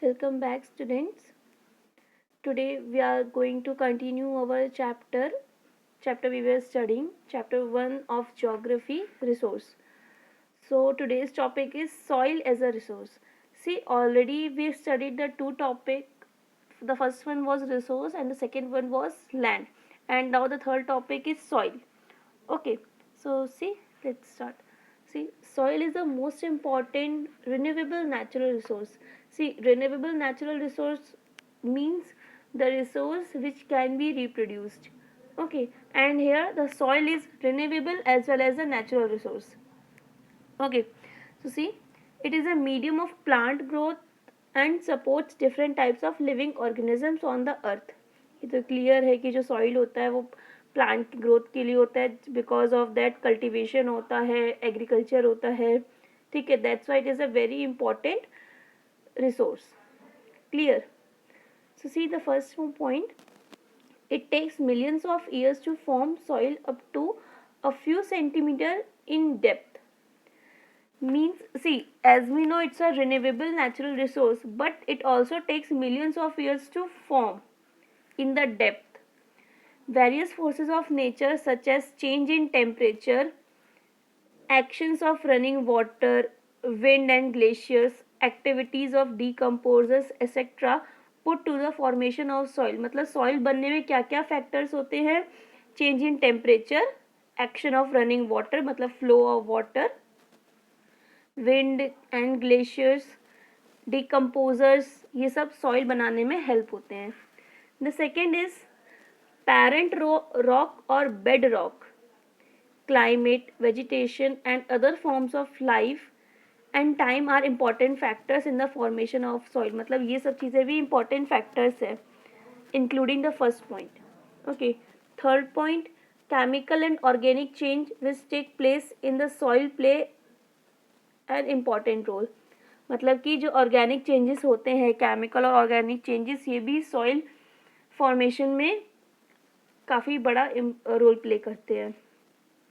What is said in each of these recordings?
Welcome back, students. Today we are going to continue our chapter we were studying, chapter 1 of geography resource. So today's topic is soil as a resource. See, already we studied the two topic. The first one was resource and the second one was land. And now the third topic is soil. Okay. So see, let's start. See, soil is the most important renewable natural resource. See, renewable natural resource means the resource which can be reproduced. Okay, and here the soil is renewable as well as a natural resource. Okay, so see, it is a medium of plant growth and supports different types of living organisms on the earth. ये तो clear है कि जो soil होता है वो plant की growth के लिए होता है, बिकॉज ऑफ दैट कल्टीवेशन होता है, एग्रीकल्चर होता है. ठीक है, that's why it is a very important resource. Clear. So see the first point, it takes millions of years to form soil up to a few centimeter in depth. Means, see, as we know, it's a renewable natural resource, but it also takes millions of years to form in the depth. Various forces of nature such as change in temperature, actions of running water, wind and glaciers, activities of decomposers etc. put to the formation of soil. मतलब soil बनने में क्या क्या factors होते हैं? Change in temperature, action of running water मतलब flow of water, wind and glaciers, decomposers, ये सब soil बनाने में help होते हैं. The second is parent rock or bedrock. Climate, vegetation and other forms of life and time are important factors in the formation of soil. मतलब ये सब चीज़ें भी important factors है, including the first point. Okay, third point, chemical and organic change which take place in the soil play an important role. मतलब कि जो organic changes होते हैं, केमिकल और ऑर्गेनिक चेंजेस, ये भी सॉइल फॉर्मेशन में काफ़ी बड़ा रोल प्ले करते हैं.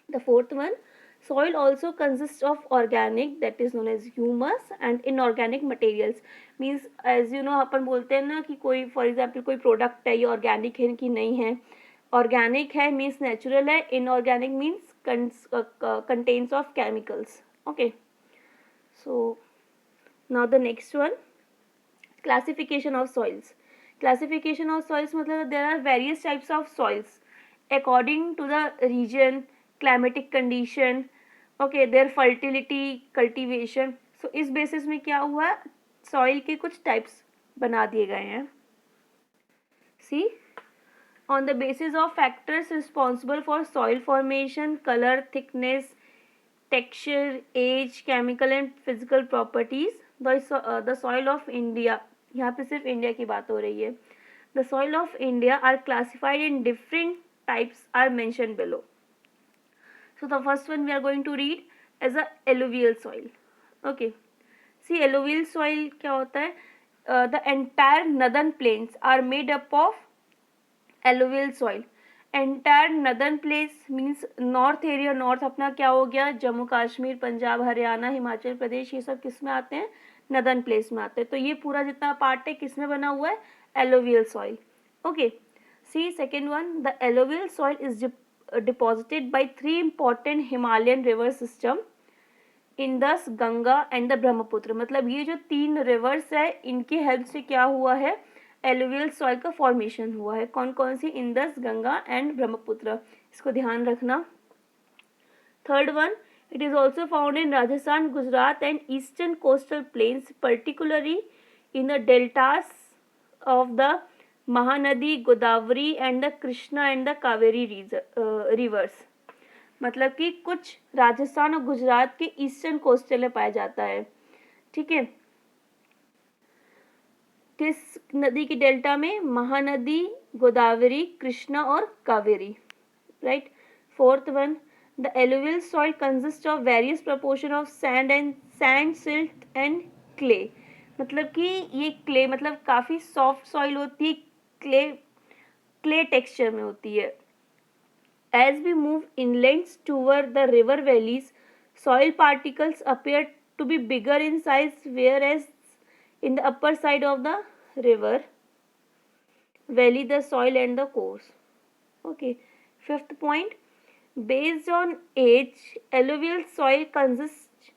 The fourth one, soil also consists of organic, that is known as humus, and inorganic materials. Means, as you know, अपन बोलते हैं ना कि कोई फॉर एग्जाम्पल कोई प्रोडक्ट है, ये ऑर्गेनिक है कि नहीं है. ऑर्गेनिक है मीन्स नेचुरल है, inorganic means contains of chemicals. Okay, so now the next one, classification of soils. Classification of soils मतलब there are various types of soils according to the region, climatic condition, okay, their fertility, cultivation. So इस basis में क्या हुआ, soil के कुछ types बना दिए गए हैं. See, on the basis of factors responsible for soil formation, color, thickness, texture, age, chemical and physical properties, the soil of India, यहाँ पे सिर्फ इंडिया की बात हो रही है. The soil of India are classified in different types are mentioned below. So the first one we are going to read as a alluvial soil. Okay. See, alluvial soil क्या होता है? The entire northern plains are made up of alluvial soil. Entire northern place means north area. North अपना क्या हो गया, जम्मू कश्मीर, पंजाब, हरियाणा, हिमाचल प्रदेश, ये सब किस में आते हैं, नदर्न प्लेस में आते हैं. तो ये पूरा जितना पार्ट है किस में बना हुआ है, alluvial soil. Okay, see second one, the alluvial soil is deposited by three important Himalayan river system, Indus, Ganga and the Brahmaputra. मतलब ये जो तीन रिवर्स है, इनकी हेल्प से क्या हुआ है, एलुवियल सॉइल का फॉर्मेशन हुआ है. कौन कौन सी, इंदस, गंगा एंड ब्रह्मपुत्र, इसको ध्यान रखना. Third one, it is also found in Rajasthan, Gujarat and eastern coastal planes, particularly in the deltas of the Mahanadi, Godavari and the Krishna and the Kaveri reverse. मतलब कि कुछ राजस्थान और गुजरात के ईस्टर्न कोस्टल में पाया जाता है. ठीक है, किस नदी की डेल्टा में, महानदी, गोदावरी, कृष्णा और Kaveri. Right. Fourth one, the alluvial soil consist of various proportion of sand, silt and clay. मतलब कि ये क्ले मतलब काफ़ी सॉफ्ट सॉइल होती है, क्ले टेक्सचर में होती है. As we move inland toward the river valleys, soil particles appear to be bigger in size, whereas in the upper side of the river valley, the soil and the course. Okay. Fifth point, based on age, alluvial soil consists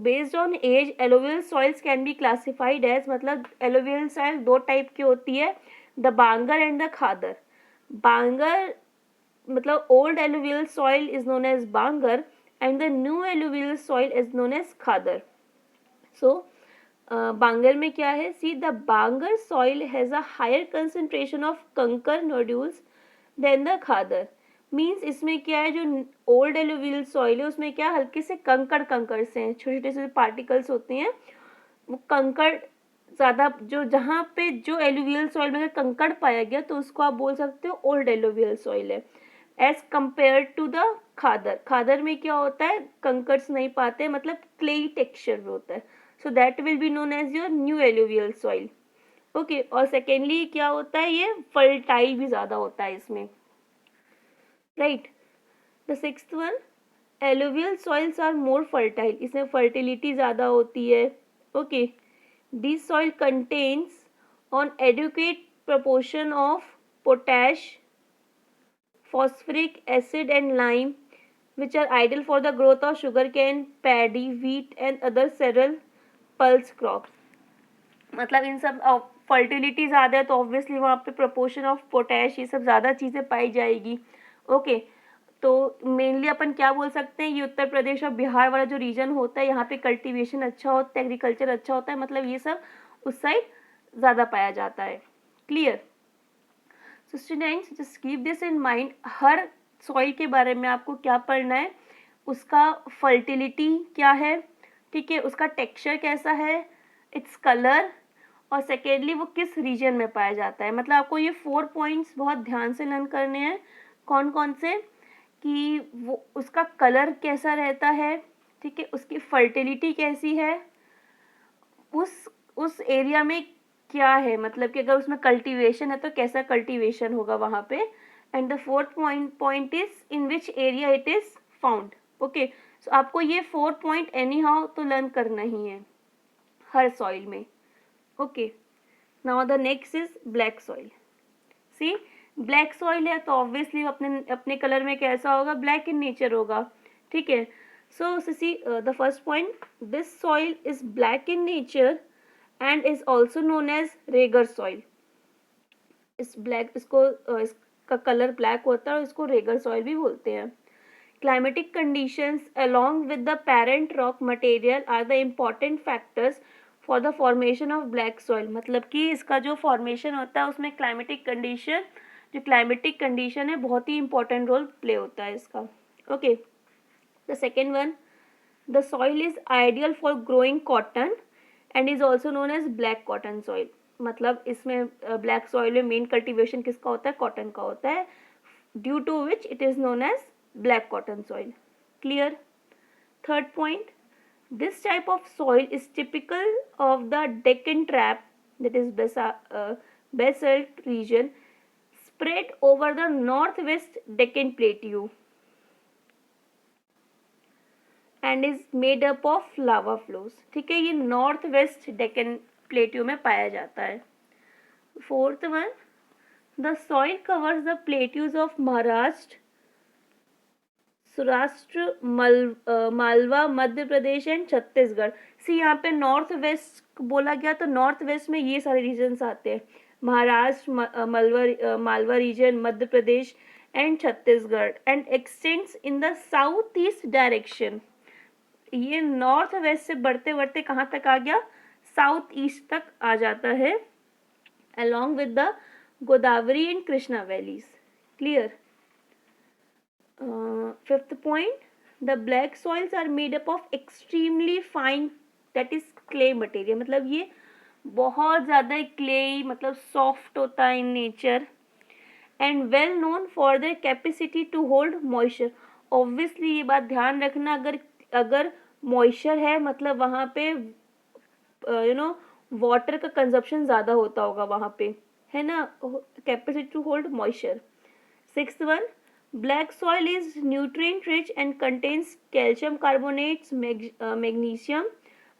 based on age alluvial soils can be classified as, मतलब alluvial soil दो type की होती है, the Bangar and the खादर. बांगर मतलब old alluvial soil is known as bangar and the new alluvial soil is known as khadar. So बांगर में क्या है, see the bangar soil has a higher concentration of kankar nodules than the khadar. Means इसमें क्या है, जो old alluvial soil है उसमें क्या हल्के से कंकड़ कंकड़ से हैं, छोटे छोटे से पार्टिकल्स होते हैं, वो कंकड़ ज़्यादा, जो जहाँ पे जो एलुवियल सॉइल में अगर कंकड़ पाया गया तो उसको आप बोल सकते हो ओल्ड एलुवियल सॉइल है, एज कम्पेयर टू द खादर. खादर में क्या होता है, कंकर्स नहीं पाते, मतलब क्लेई टेक्सचर में होता है. So that will be known as your new alluvial soil. Okay. और सेकेंडली क्या होता है, ये फर्टाइल भी ज़्यादा होता है इसमें, right. The sixth one, alluvial soils are more fertile, इसमें फर्टिलिटी ज़्यादा होती है. Okay. This soil contains on adequate proportion of potash, phosphoric acid and lime, which are ideal for the growth of sugarcane, paddy, wheat and other cereal pulse crops. मतलब इन सब fertility ज़्यादा है तो obviously वहाँ पे प्रोपोर्शन ऑफ पोटैश ये सब ज़्यादा चीज़ें पाई जाएगी. ओके. तो मेनली अपन क्या बोल सकते हैं, ये उत्तर प्रदेश और बिहार वाला जो रीजन होता है यहाँ पे कल्टीवेशन अच्छा होता है, एग्रीकल्चर अच्छा होता है, मतलब ये सब उस साइड ज़्यादा पाया जाता है. Clear. So students just keep this in mind, her soil के बारे में आपको क्या पढ़ना है, उसका फर्टिलिटी क्या है, ठीक है, उसका टेक्सचर कैसा है, इट्स कलर, और सेकेंडली वो किस रीजन में पाया जाता है. मतलब आपको ये 4 पॉइंट्स बहुत ध्यान से लर्न करने हैं. कौन कौन से, कि वो उसका कलर कैसा रहता है, ठीक है, उसकी फर्टिलिटी कैसी है, उस एरिया में क्या है, मतलब कि अगर उसमें कल्टीवेशन है तो कैसा कल्टीवेशन होगा वहाँ पे. And the fourth point is in which area it is found. Okay. So आपको ये 4 पॉइंट एनी हाउ तो लर्न करना ही है हर सॉइल में. Okay. Now the next is black soil. See black soil है तो ऑब्वियसली अपने कलर में कैसा होगा, ब्लैक इन नेचर होगा, ठीक है. So see the first point, this soil is black in nature and is also known as regur soil. इस ब्लैक इसका कलर ब्लैक होता है और इसको रेगर सॉइल भी बोलते हैं. Climatic conditions along with the parent rock material are the important factors for the formation of black soil. मतलब कि इसका जो फॉर्मेशन होता है उसमें क्लाइमेटिक कंडीशन है बहुत ही इंपॉर्टेंट रोल प्ले होता है इसका. Okay. The second one, the soil is ideal for growing cotton and is also known as black cotton soil. मतलब इसमें ब्लैक सॉइल में मेन कल्टीवेशन किसका होता है, कॉटन का होता है, due to which it is known as black cotton soil. Clear. Third point, this type of soil is typical of the Deccan trap, that is basalt region spread over the northwest Deccan Plateau and is made up of lava flows. ठीक है, ये north waste Deccan plateau में पाया जाता है. Fourth one, the soil covers the plateaus of Maharashtra, Saurashtra, Malwa, Madhya Pradesh and Chhattisgarh. See यहाँ पे north west बोला गया तो नॉर्थ वेस्ट में ये सारे रीजन्स आते हैं, Maharashtra, Malwa region, Madhya Pradesh and Chhattisgarh, and extends in the south east direction. ये नॉर्थ वेस्ट से बढ़ते बढ़ते कहाँ तक आ गया, साउथ ईस्ट तक आ जाता है, along with the Godavari and Krishna valleys. Clear. Fifth point, the black soils are made up of extremely fine that is clay material. मतलब ये बहुत ज़्यादा क्ले, मतलब सॉफ्ट होता है in nature, and well known for their capacity to hold moisture. Obviously ये बात ध्यान रखना, अगर मॉइस्चर है मतलब वहाँ पे वाटर का कंजप्शन ज़्यादा होता होगा वहाँ पे, है ना, capacity to hold moisture. Sixth one, black soil is nutrient rich and contains calcium carbonates, magnesium,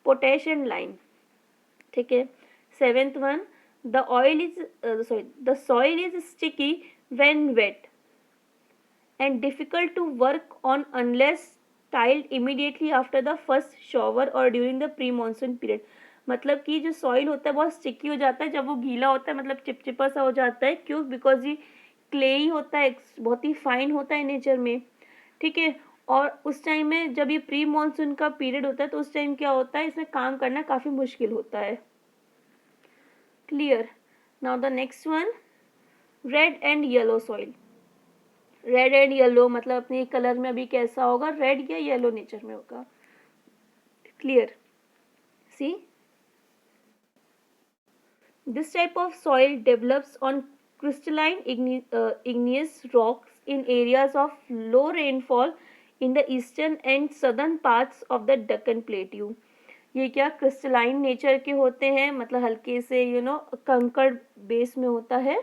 potash and lime. ठीक है. Seventh one, the soil is sticky when wet and difficult to work on unless tiled immediately after the first shower or during the pre-monsoon period. मतलब कि जो soil होता है बहुत sticky हो जाता है जब वो गीला होता है, मतलब चिपचिपा सा हो जाता है. क्यों? बिकॉज ये क्ले ही होता है, बहुत ही फाइन होता है नेचर में. ठीक है. और उस टाइम में जब ये प्री मानसून का पीरियड होता है तो उस टाइम क्या होता है, इसमें काम करना काफ़ी मुश्किल होता है. Clear. Now the next one, red and yellow soil. Red and yellow मतलब अपने कलर में अभी कैसा होगा, रेड या येलो नेचर में होगा. Clear. See, this type of soil develops on crystalline igneous rocks in areas of low rainfall in the eastern and southern parts of the Deccan Plateau. ये क्या क्रिस्टलाइन नेचर के होते हैं, मतलब हल्के से कंकड़ बेस में होता है.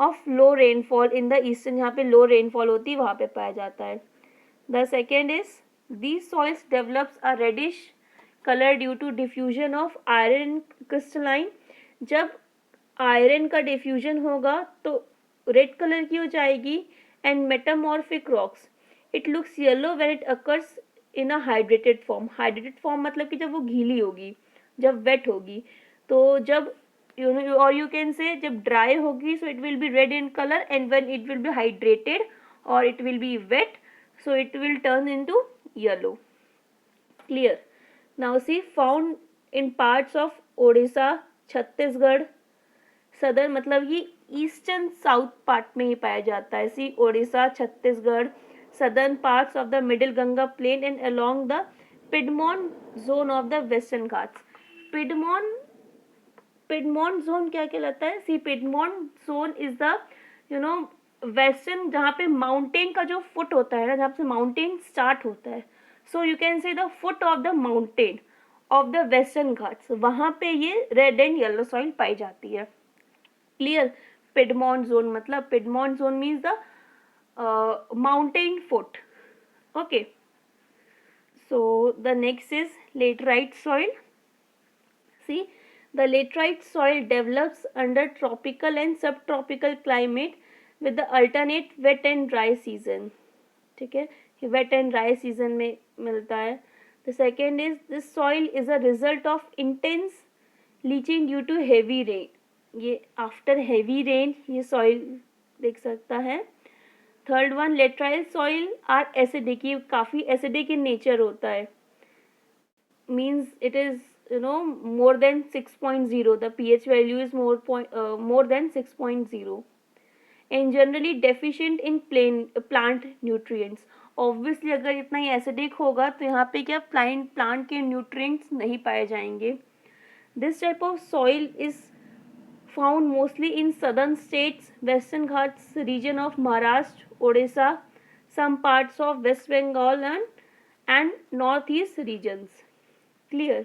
Of low rainfall in the eastern, यहाँ पे लो रेनफॉल होती है वहाँ पे पाया जाता है. The second is these soils develops a reddish colour due to diffusion of iron crystalline. जब आयरन का डिफ्यूजन होगा तो रेड कलर की हो जाएगी. And metamorphic rocks, it looks yellow when it occurs in a hydrated form. Hydrated form मतलब कि जब वो गीली होगी, जब वेट होगी. तो जब और यू कैन से जब ड्राई होगी so it will be red in colour, and when it will be hydrated और it will be wet so it will turn into yellow. Clear. Now see, found in parts of Odisha, Chhattisgarh, southern मतलब ये eastern south part में ही पाया जाता है. See, Odisha, Chhattisgarh, southern parts of the middle Ganga plain and along the piedmont zone of the Western Ghats. Piedmont zone क्या कहलाता है? See, piedmont zone is the western, जहाँ पे माउंटेन का जो फुट होता है ना, जहाँ पे माउंटेन स्टार्ट होता है. So you can say the foot of the mountain of the Western Ghats, वहाँ पे ये रेड एंड येलो सॉइल पाई जाती है. क्लियर. पिडमोन जोन मतलब piedmont zone means the mountain foot. Okay. So the next is laterite soil. See, the laterite soil develops under tropical and subtropical climate with the alternate wet and dry season. ठीक है, wet and dry season में मिलता है. The second is this soil is a result of intense leaching due to heavy rain. ये after heavy rain ये soil देख सकता है. Third one, laterite soil are acidic. ये काफ़ी एसिडिक इन नेचर होता है. Means it is more than 6.0. The pH value is more than 6.0 and generally deficient in plant nutrients. Obviously अगर इतना ही एसिडिक होगा तो यहाँ पे क्या प्लांट के न्यूट्रिएंट्स नहीं पाए जाएंगे. This type of soil is found mostly in southern states, Western Ghats region of Maharashtra, Odisha, some parts of West Bengal and northeast regions. Clear.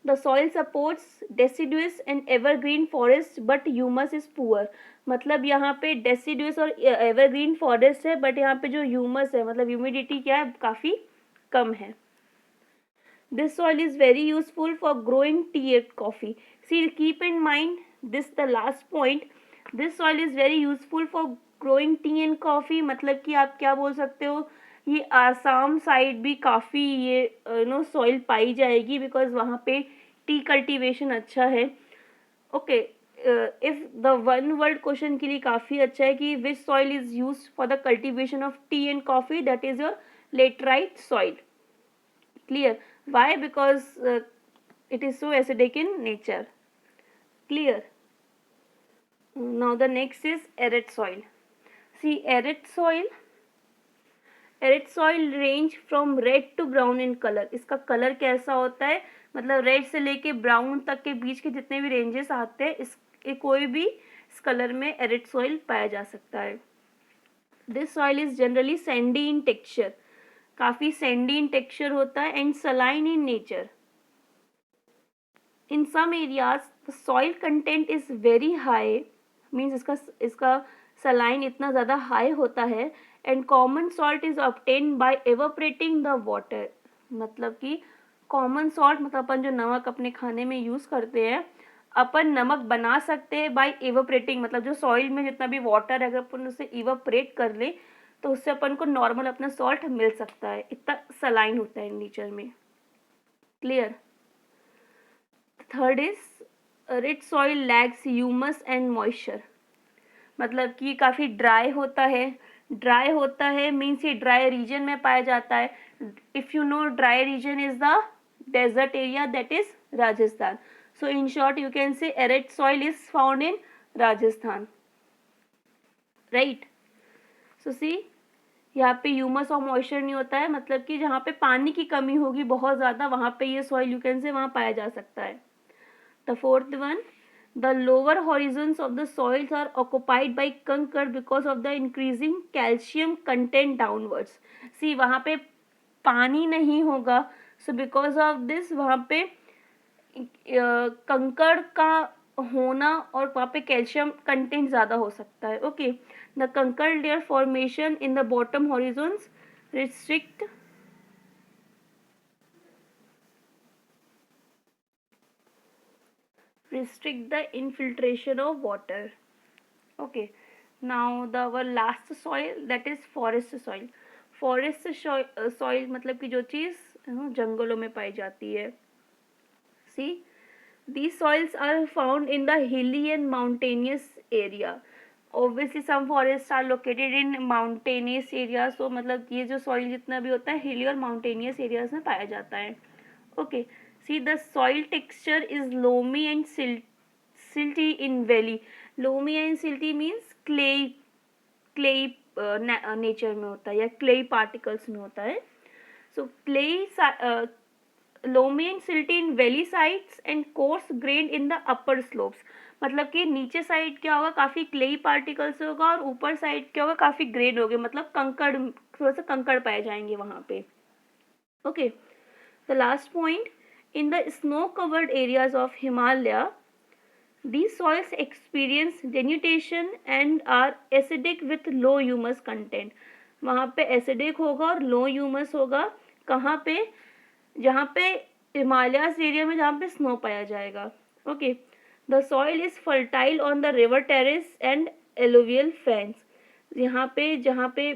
The soil supports deciduous and evergreen forest but humus is poor. मतलब यहाँ पे deciduous और evergreen forest है but यहाँ पे जो humus है मतलब humidity क्या है, काफ़ी कम है. This soil is very useful for growing tea and coffee. See, keep in mind this the last point. This soil is very useful for growing tea and coffee. मतलब कि आप क्या बोल सकते हो, ये आसाम साइड भी काफ़ी ये सॉइल पाई जाएगी बिकॉज वहाँ पे टी कल्टीवेशन अच्छा है. Okay. If the one word question के लिए काफ़ी अच्छा है कि which soil is use for the cultivation of tea and coffee, that is your laterite soil. Clear. Why? Because it is so acidic in nature. Clear. Now the next is arid soil. See, arid soil range from red to brown in color. इसका colour कैसा होता है, मतलब red से लेके brown तक के बीच के जितने भी रेंजेस आते हैं इस कोई भी इस कलर में एरिड सॉइल पाया जा सकता है. This soil is generally Sandy in texture. काफ़ी सैंडी इन टेक्सचर होता है and saline in nature. In some areas the soil content is very high, means इसका saline इतना ज़्यादा high होता है and common salt is obtained by evaporating the water. मतलब कि कॉमन सॉल्ट मतलब अपन जो नमक अपने खाने में यूज़ करते हैं, अपन नमक बना सकते हैं बाय इवोपरेटिंग, मतलब जो सॉइल में जितना भी वाटर है अगर अपन उसे इवोपरेट कर ले तो उससे अपन को नॉर्मल अपना सॉल्ट मिल सकता है, इतना सलाइन होता है नेचर में। Clear. Third is rich soil lakhs humus and moisture, मतलब कि काफ़ी ड्राई होता है। ड्राई होता है मीन्स ये ड्राई रीजन में पाया जाता है। If you know dry region is the desert area, that is Rajasthan. So in short you can say arid soil is found in Rajasthan, right? So see, यहाँ पे humus और moisture नहीं होता है, मतलब कि जहाँ पे पानी की कमी होगी बहुत ज़्यादा वहाँ पे ये सॉइल यू कैन से वहाँ पाया जा सकता है। The fourth one, the lower horizons of the soils are occupied by conker because of the increasing calcium content downwards. See, वहाँ पे पानी नहीं होगा, so because of this वहाँ पे कंकड़ का होना और वहाँ पे कैल्शियम कंटेंट ज़्यादा हो सकता है। ओके, द कंकड़ layer formation in the bottom horizons restrict the infiltration of water. Okay, now the our last soil, that is forest soil. Forest soil मतलब कि जो चीज़ जंगलों में पाई जाती है। सी, these soils are found in the hilly and mountainous area. Obviously some forests are located in mountainous areas, so मतलब ये जो soil जितना भी होता है hilly और mountainous areas में पाया जाता है। Okay, see the soil texture is loamy and silty in valley. Loamy and silty means clay nature में होता है या clay particles में होता है। So clay loamy and silty in valley sides and coarse grained in the upper slopes. मतलब कि नीचे साइड क्या होगा, काफ़ी क्लेई पार्टिकल्स होगा और ऊपर साइड क्या होगा, काफ़ी ग्रेन होगे, मतलब कंकड़, थोड़ा सा कंकड़ पाए जाएंगे वहाँ पे। Okay, the last point, in the snow covered areas of Himalaya these soils experience denudation and are acidic with low humus content. वहाँ पे एसिडिक होगा और लो ह्यूमस होगा, कहाँ पे, जहाँ पे हिमालयाज एरिया में जहाँ पे स्नो पाया जाएगा। Okay, the soil is fertile on the river terrace and alluvial fans. यहाँ पे जहाँ पे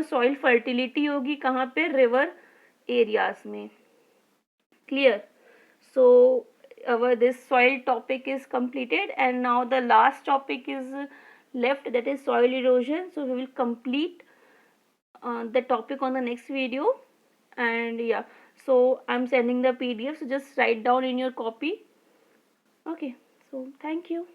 सॉइल फर्टिलिटी होगी कहाँ पे, रिवर एरियाज में। Clear. So our this soil topic is completed and now the last topic is left, that is soil erosion. So we will complete the topic on the next video. And yeah, so I'm sending the PDF, so just write down in your copy. Okay, so thank you.